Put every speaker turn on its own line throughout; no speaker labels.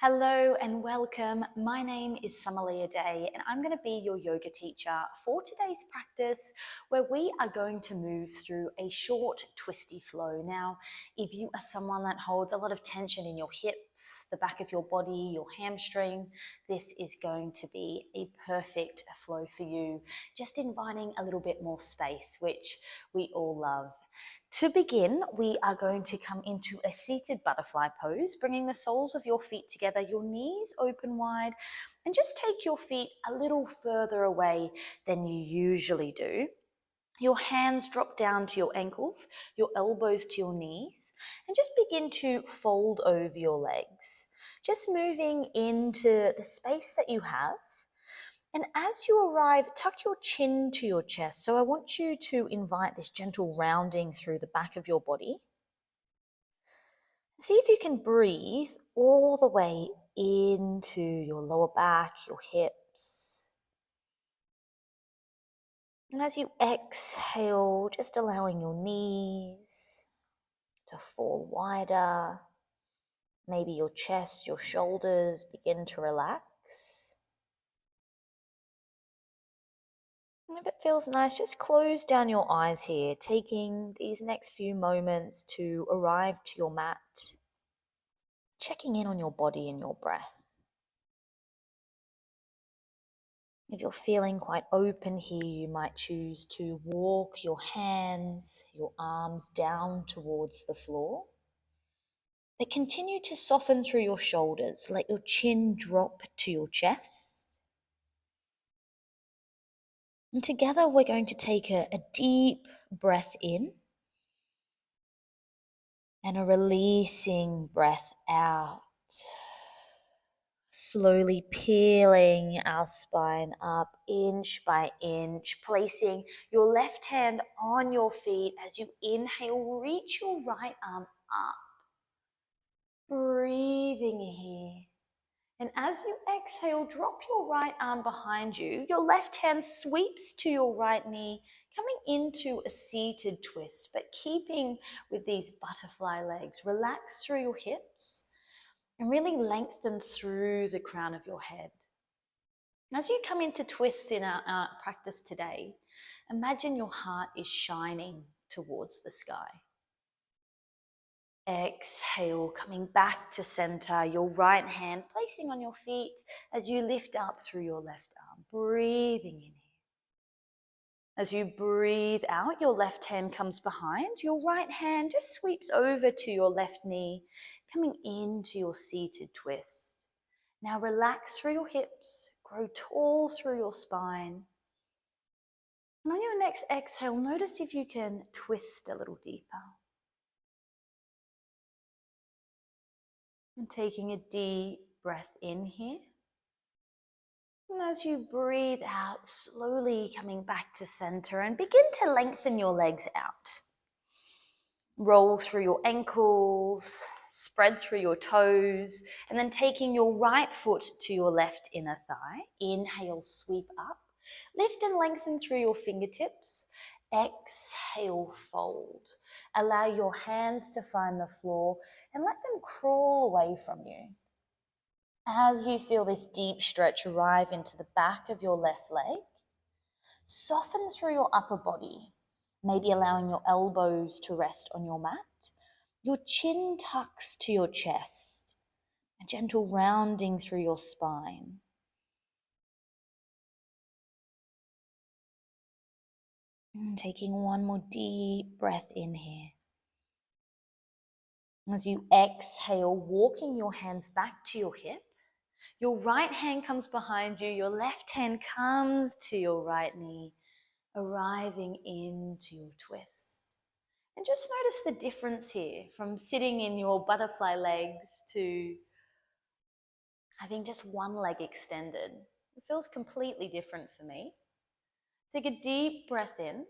Hello and welcome. My name is Summalea Day and I'm going to be your yoga teacher for today's practice where we are going to move through a short twisty flow. Now, if you are someone that holds a lot of tension in your hips, the back of your body, your hamstring, this is going to be a perfect flow for you, just inviting a little bit more space, which we all love. To begin, we are going to come into a seated butterfly pose, bringing the soles of your feet together, your knees open wide, and just take your feet a little further away than you usually do. Your hands drop down to your ankles, your elbows to your knees, and just begin to fold over your legs. Just moving into the space that you have. And as you arrive, tuck your chin to your chest. So I want you to invite this gentle rounding through the back of your body. See if you can breathe all the way into your lower back, your hips. And as you exhale, just allowing your knees to fall wider. Maybe your chest, your shoulders begin to relax. And if it feels nice, just close down your eyes here, taking these next few moments to arrive to your mat, checking in on your body and your breath. If you're feeling quite open here, you might choose to walk your hands, your arms down towards the floor. But continue to soften through your shoulders. Let your chin drop to your chest. And together we're going to take a deep breath in and a releasing breath out. Slowly peeling our spine up inch by inch, placing your left hand on your feet as you inhale, reach your right arm up. Breathing here. And as you exhale, drop your right arm behind you. Your left hand sweeps to your right knee, coming into a seated twist, but keeping with these butterfly legs. Relax through your hips and really lengthen through the crown of your head. As you come into twists in our practice today, imagine your heart is shining towards the sky. Exhale, coming back to center, your right hand placing on your feet as you lift up through your left arm, breathing in here. As you breathe out, your left hand comes behind, your right hand just sweeps over to your left knee, coming into your seated twist. Now relax through your hips, grow tall through your spine. And on your next exhale, notice if you can twist a little deeper. And taking a deep breath in here. And as you breathe out, slowly coming back to center and begin to lengthen your legs out. Roll through your ankles, spread through your toes, and then taking your right foot to your left inner thigh. Inhale, sweep up. Lift and lengthen through your fingertips. Exhale, fold. Allow your hands to find the floor and let them crawl away from you. As you feel this deep stretch arrive into the back of your left leg, soften through your upper body, maybe allowing your elbows to rest on your mat. Your chin tucks to your chest, a gentle rounding through your spine. And taking one more deep breath in here. As you exhale, walking your hands back to your hip, your right hand comes behind you, your left hand comes to your right knee, arriving into your twist. And just notice the difference here from sitting in your butterfly legs to having just one leg extended. It feels completely different for me. Take a deep breath in.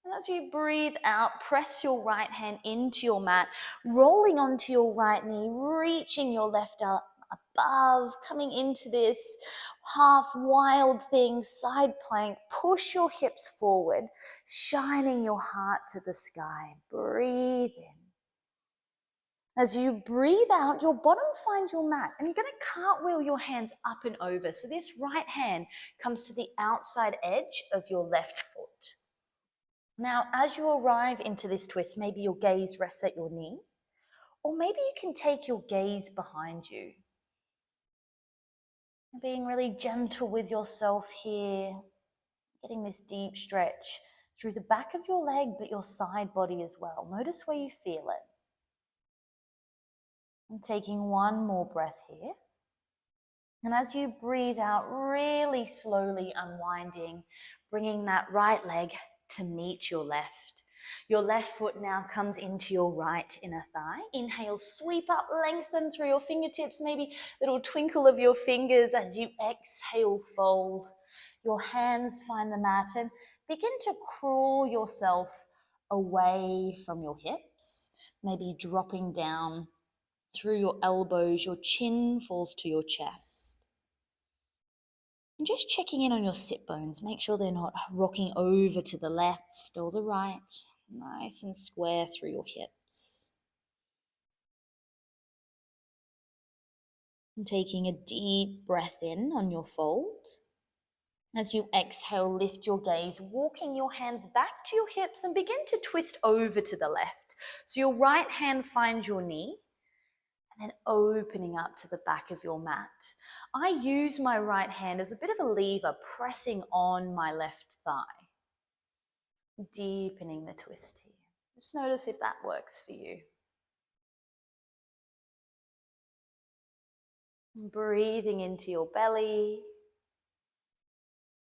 And as you breathe out, press your right hand into your mat, rolling onto your right knee, reaching your left arm above, coming into this half wild thing, side plank. Push your hips forward, shining your heart to the sky. Breathe in. As you breathe out, your bottom finds your mat, and you're going to cartwheel your hands up and over. So this right hand comes to the outside edge of your left foot. Now, as you arrive into this twist, maybe your gaze rests at your knee, or maybe you can take your gaze behind you. Being really gentle with yourself here, getting this deep stretch through the back of your leg, but your side body as well. Notice where you feel it. And taking one more breath here. And as you breathe out, really slowly unwinding, bringing that right leg to meet your left. Your left foot now comes into your right inner thigh. Inhale, sweep up, lengthen through your fingertips, maybe little twinkle of your fingers as you exhale, fold. Your hands find the mat and begin to crawl yourself away from your hips, maybe dropping down through your elbows, your chin falls to your chest. And just checking in on your sit bones, make sure they're not rocking over to the left or the right, nice and square through your hips. And taking a deep breath in on your fold. As you exhale, lift your gaze, walking your hands back to your hips and begin to twist over to the left. So your right hand finds your knee, and then opening up to the back of your mat. I use my right hand as a bit of a lever, pressing on my left thigh, deepening the twist here. Just notice if that works for you. Breathing into your belly.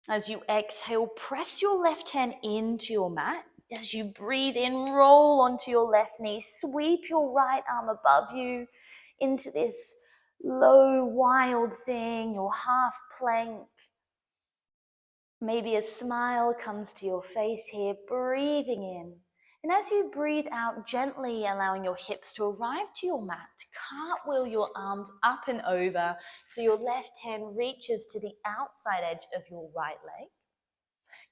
As you exhale, press your left hand into your mat. As you breathe in, roll onto your left knee, sweep your right arm above you into this low, wild thing, your half plank. Maybe a smile comes to your face here, breathing in. And as you breathe out, gently allowing your hips to arrive to your mat, cartwheel your arms up and over so your left hand reaches to the outside edge of your right leg.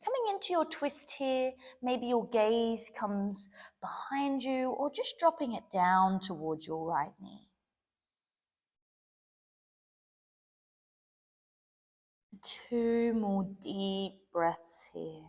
Coming into your twist here, maybe your gaze comes behind you or just dropping it down towards your right knee. 2 more deep breaths here.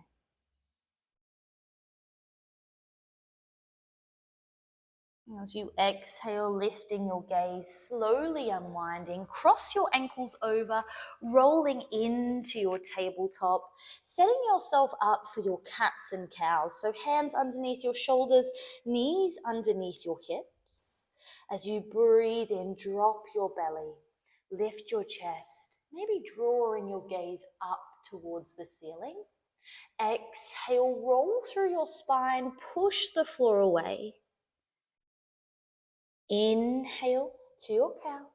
As you exhale, lifting your gaze, slowly unwinding, cross your ankles over, rolling into your tabletop, setting yourself up for your cats and cows. So hands underneath your shoulders, knees underneath your hips. As you breathe in, drop your belly, lift your chest, maybe drawing your gaze up towards the ceiling. Exhale, roll through your spine, push the floor away. Inhale to your cow.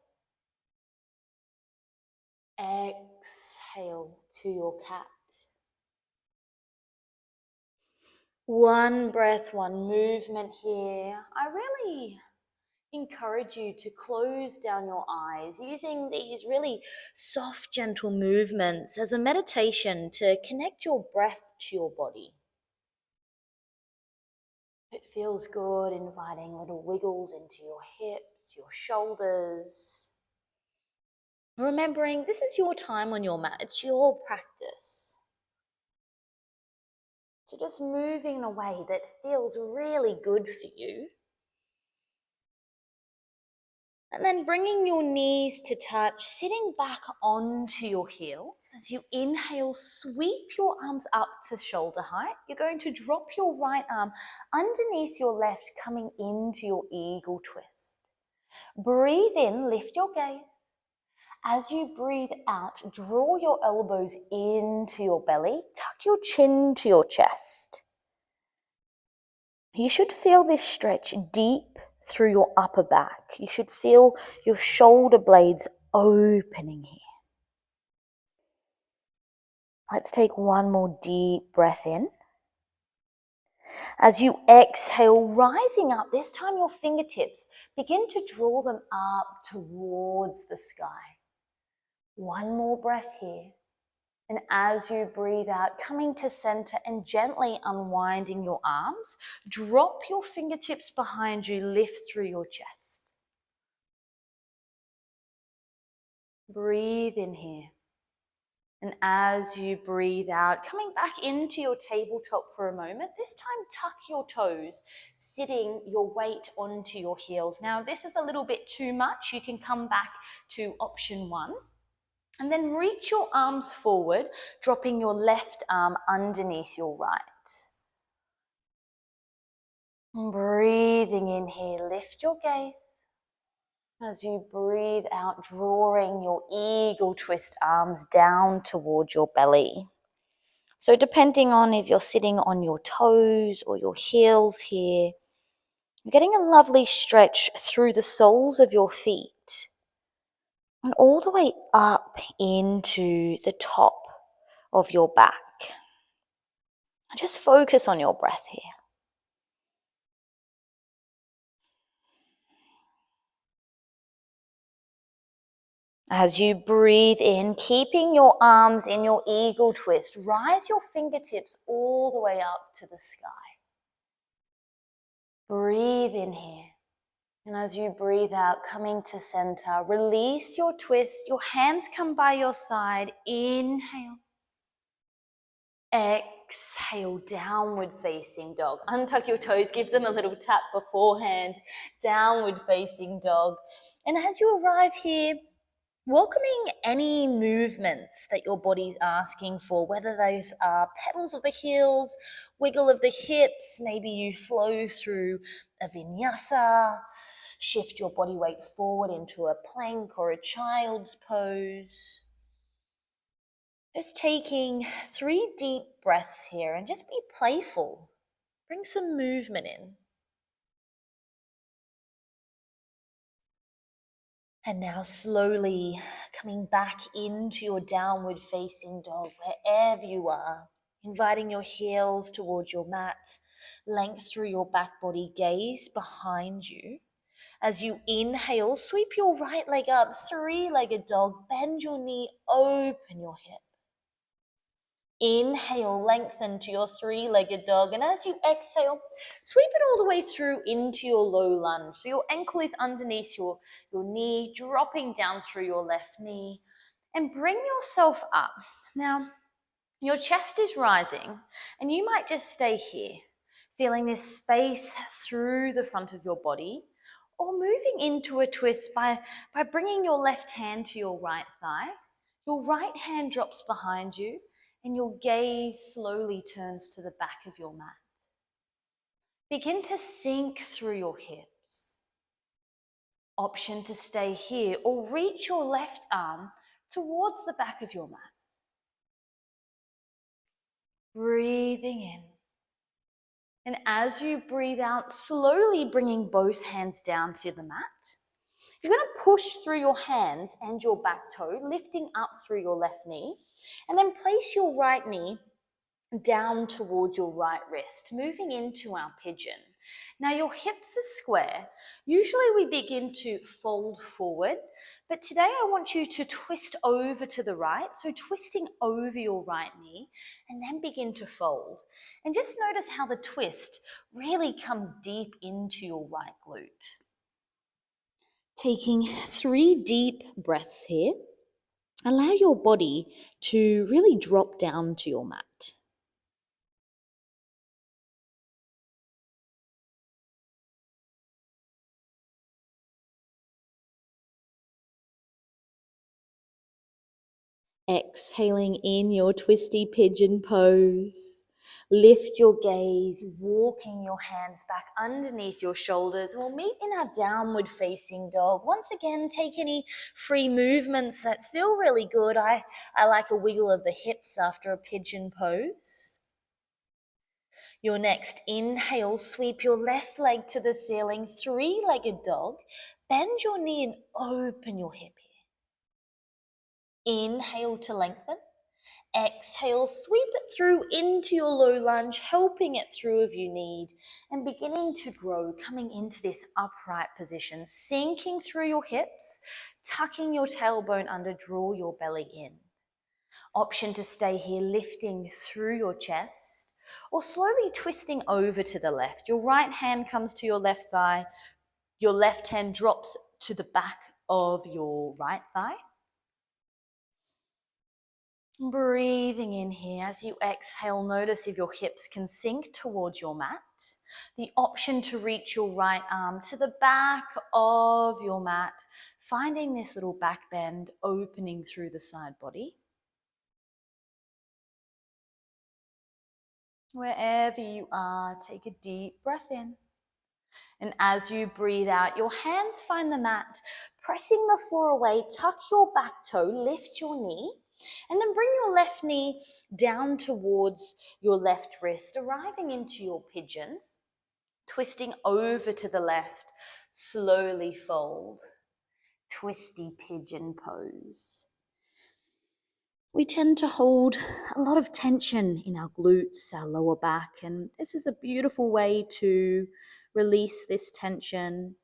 Exhale to your cat. One breath, one movement here. I really encourage you to close down your eyes using these really soft, gentle movements as a meditation to connect your breath to your body. It feels good, inviting little wiggles into your hips, your shoulders. Remembering this is your time on your mat, it's your practice. So just moving in a way that feels really good for you. And then bringing your knees to touch, sitting back onto your heels. As you inhale, sweep your arms up to shoulder height. You're going to drop your right arm underneath your left, coming into your eagle twist. Breathe in, lift your gaze. As you breathe out, draw your elbows into your belly, tuck your chin to your chest. You should feel this stretch deep through your upper back. You should feel your shoulder blades opening here. Let's take one more deep breath in. As you exhale, rising up, this time your fingertips, begin to draw them up towards the sky. One more breath here. And as you breathe out, coming to center and gently unwinding your arms, drop your fingertips behind you, lift through your chest. Breathe in here. And as you breathe out, coming back into your tabletop for a moment, this time tuck your toes, sitting your weight onto your heels. Now, if this is a little bit too much, you can come back to option 1. And then reach your arms forward, dropping your left arm underneath your right. And breathing in here, lift your gaze. As you breathe out, drawing your eagle twist arms down toward your belly. So depending on if you're sitting on your toes or your heels here, you're getting a lovely stretch through the soles of your feet and all the way up into the top of your back. Just focus on your breath here. As you breathe in, keeping your arms in your eagle twist, rise your fingertips all the way up to the sky. Breathe in here. And as you breathe out, coming to center, release your twist. Your hands come by your side. Inhale. Exhale, downward facing dog. Untuck your toes, give them a little tap beforehand. Downward facing dog. And as you arrive here, welcoming any movements that your body's asking for, whether those are pedals of the heels, wiggle of the hips, maybe you flow through a vinyasa, shift your body weight forward into a plank or a child's pose. Just taking 3 deep breaths here and just be playful. Bring some movement in. And now slowly coming back into your downward facing dog, wherever you are, inviting your heels towards your mat, length through your back body, gaze behind you. As you inhale, sweep your right leg up, 3-legged dog, bend your knee, open your hip. Inhale, lengthen to your 3-legged dog. And as you exhale, sweep it all the way through into your low lunge. So your ankle is underneath your knee, dropping down through your left knee. And bring yourself up. Now, your chest is rising, and you might just stay here, feeling this space through the front of your body, or moving into a twist by bringing your left hand to your right thigh. Your right hand drops behind you, and your gaze slowly turns to the back of your mat. Begin to sink through your hips. Option to stay here or reach your left arm towards the back of your mat. Breathing in. And as you breathe out, slowly bringing both hands down to the mat. You're going to push through your hands and your back toe, lifting up through your left knee, and then place your right knee down towards your right wrist, moving into our pigeon. Now your hips are square. Usually we begin to fold forward, but today I want you to twist over to the right, so twisting over your right knee, and then begin to fold. And just notice how the twist really comes deep into your right glute. Taking 3 deep breaths here, allow your body to really drop down to your mat. Exhaling in your twisty pigeon pose. Lift your gaze, walking your hands back underneath your shoulders. We'll meet in our downward facing dog. Once again, take any free movements that feel really good. I like a wiggle of the hips after a pigeon pose. Your next inhale, sweep your left leg to the ceiling, 3-legged dog. Bend your knee and open your hip here. Inhale to lengthen. Exhale, sweep it through into your low lunge, helping it through if you need, and beginning to grow, coming into this upright position, sinking through your hips, tucking your tailbone under, draw your belly in. Option to stay here, lifting through your chest, or slowly twisting over to the left. Your right hand comes to your left thigh, your left hand drops to the back of your right thigh. Breathing in here. As you exhale, notice if your hips can sink towards your mat. The option to reach your right arm to the back of your mat, finding this little back bend opening through the side body. Wherever you are, take a deep breath in. And as you breathe out, your hands find the mat, pressing the floor away, tuck your back toe, lift your knee, and then bring your left knee down towards your left wrist, arriving into your pigeon, twisting over to the left, slowly fold, twisty pigeon pose. We tend to hold a lot of tension in our glutes, our lower back, and this is a beautiful way to release this tension.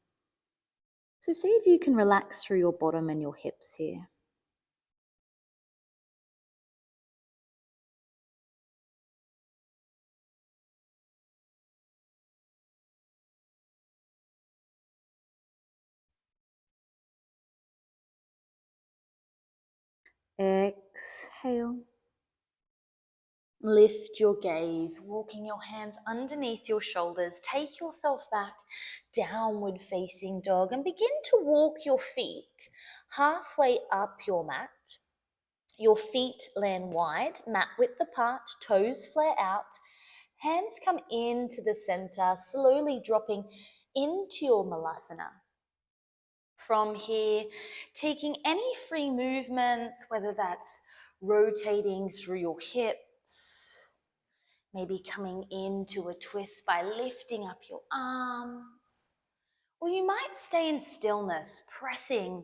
So see if you can relax through your bottom and your hips here. Exhale. Lift your gaze, walking your hands underneath your shoulders. Take yourself back, downward facing dog, and begin to walk your feet halfway up your mat. Your feet land wide, mat width apart, toes flare out. Hands come into the center, slowly dropping into your malasana. From here, taking any free movements, whether that's rotating through your hips, maybe coming into a twist by lifting up your arms, or you might stay in stillness, pressing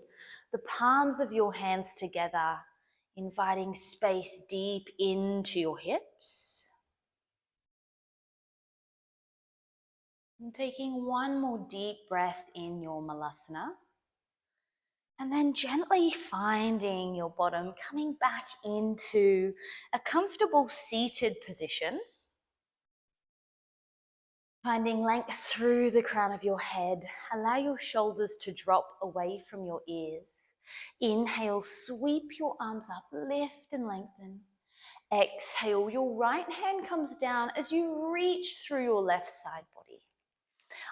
the palms of your hands together, inviting space deep into your hips. And taking one more deep breath in your malasana. And then gently finding your bottom, coming back into a comfortable seated position. Finding length through the crown of your head. Allow your shoulders to drop away from your ears. Inhale, sweep your arms up, lift and lengthen. Exhale, your right hand comes down as you reach through your left side body.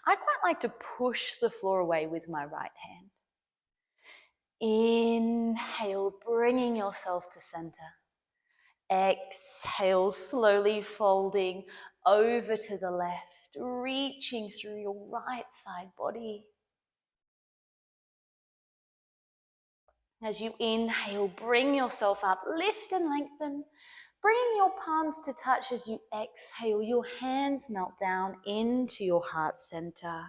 I quite like to push the floor away with my right hand. Inhale, bringing yourself to center. Exhale, slowly folding over to the left, reaching through your right side body. As you inhale, bring yourself up, lift and lengthen. Bring your palms to touch as you exhale. Your hands melt down into your heart center.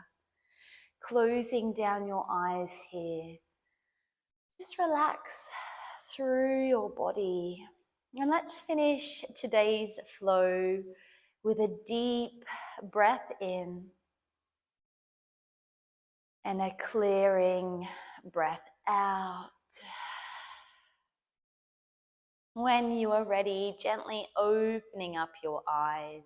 Closing down your eyes here. Just relax through your body. And let's finish today's flow with a deep breath in and a clearing breath out. When you are ready, gently opening up your eyes.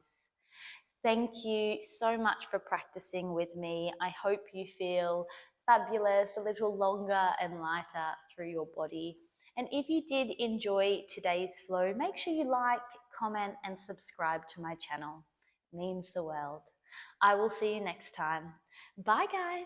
Thank you so much for practicing with me. I hope you feel fabulous, a little longer and lighter through your body. And if you did enjoy today's flow, make sure you like, comment, and subscribe to my channel. It means the world. I will see you next time. Bye, guys.